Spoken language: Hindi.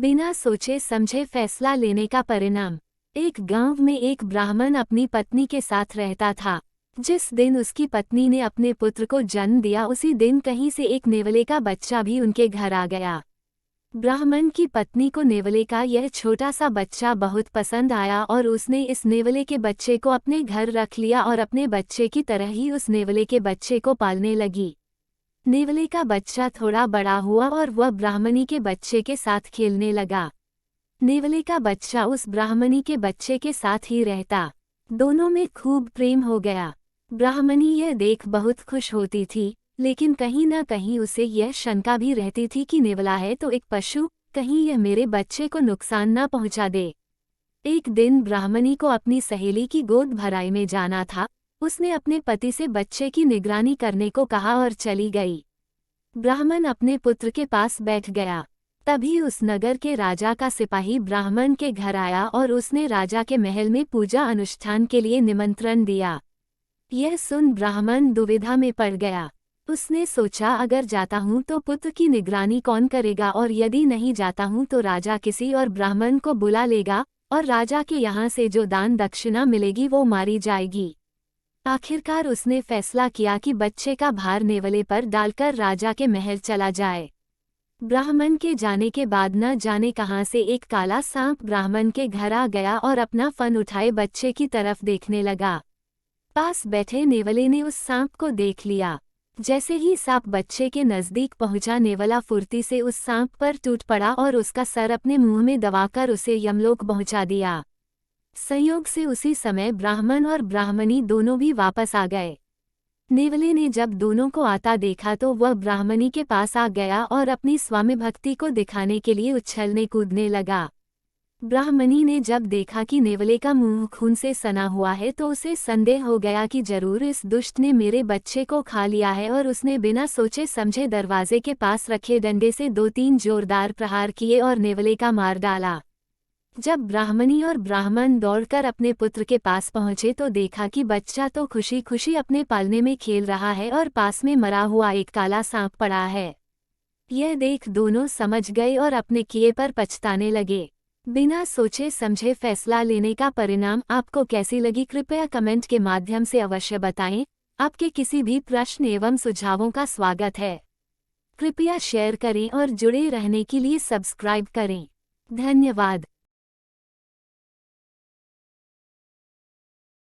बिना सोचे समझे फैसला लेने का परिणाम। एक गांव में एक ब्राह्मण अपनी पत्नी के साथ रहता था। जिस दिन उसकी पत्नी ने अपने पुत्र को जन्म दिया उसी दिन कहीं से एक नेवले का बच्चा भी उनके घर आ गया। ब्राह्मण की पत्नी को नेवले का यह छोटा सा बच्चा बहुत पसंद आया और उसने इस नेवले के बच्चे को अपने घर रख लिया और अपने बच्चे की तरह ही उस नेवले के बच्चे को पालने लगी। नेवले का बच्चा थोड़ा बड़ा हुआ और वह ब्राह्मणी के बच्चे के साथ खेलने लगा। नेवले का बच्चा उस ब्राह्मणी के बच्चे के साथ ही रहता। दोनों में खूब प्रेम हो गया। ब्राह्मणी यह देख बहुत खुश होती थी, लेकिन कहीं न कहीं उसे यह शंका भी रहती थी कि नेवला है तो एक पशु, कहीं यह मेरे बच्चे को नुकसान न पहुंचा दे। एक दिन ब्राह्मणी को अपनी सहेली की गोद भराई में जाना था। उसने अपने पति से बच्चे की निगरानी करने को कहा और चली गई। ब्राह्मण अपने पुत्र के पास बैठ गया। तभी उस नगर के राजा का सिपाही ब्राह्मण के घर आया और उसने राजा के महल में पूजा अनुष्ठान के लिए निमंत्रण दिया। यह सुन ब्राह्मण दुविधा में पड़ गया। उसने सोचा, अगर जाता हूँ तो पुत्र की निगरानी कौन करेगा, और यदि नहीं जाता हूँ तो राजा किसी और ब्राह्मण को बुला लेगा और राजा के यहाँ से जो दान दक्षिणा मिलेगी वो मारी जाएगी। आखिरकार उसने फैसला किया कि बच्चे का भार नेवले पर डालकर राजा के महल चला जाए। ब्राह्मण के जाने के बाद न जाने कहाँ से एक काला सांप ब्राह्मण के घर आ गया और अपना फन उठाए बच्चे की तरफ देखने लगा। पास बैठे नेवले ने उस सांप को देख लिया। जैसे ही सांप बच्चे के नजदीक पहुंचा, नेवला फुर्ती से उस सांप पर टूट पड़ा और उसका सर अपने मुंह में दबाकर उसे यमलोक पहुंचा दिया। संयोग से उसी समय ब्राह्मण और ब्राह्मणी दोनों भी वापस आ गए। नेवले ने जब दोनों को आता देखा तो वह ब्राह्मणी के पास आ गया और अपनी स्वामी भक्ति को दिखाने के लिए उछलने कूदने लगा। ब्राह्मणी ने जब देखा कि नेवले का मुंह खून से सना हुआ है तो उसे संदेह हो गया कि जरूर इस दुष्ट ने मेरे बच्चे को खा लिया है, और उसने बिना सोचे समझे दरवाजे के पास रखे डंडे से 2-3 जोरदार प्रहार किए और नेवले का मार डाला। जब ब्राह्मणी और ब्राह्मण दौड़कर अपने पुत्र के पास पहुंचे तो देखा कि बच्चा तो खुशी खुशी अपने पालने में खेल रहा है और पास में मरा हुआ एक काला सांप पड़ा है। यह देख दोनों समझ गए और अपने किए पर पछताने लगे। बिना सोचे समझे फैसला लेने का परिणाम आपको कैसी लगी, कृपया कमेंट के माध्यम से अवश्य बताएं। आपके किसी भी प्रश्न एवं सुझावों का स्वागत है। कृपया शेयर करें और जुड़े रहने के लिए सब्सक्राइब करें। धन्यवाद।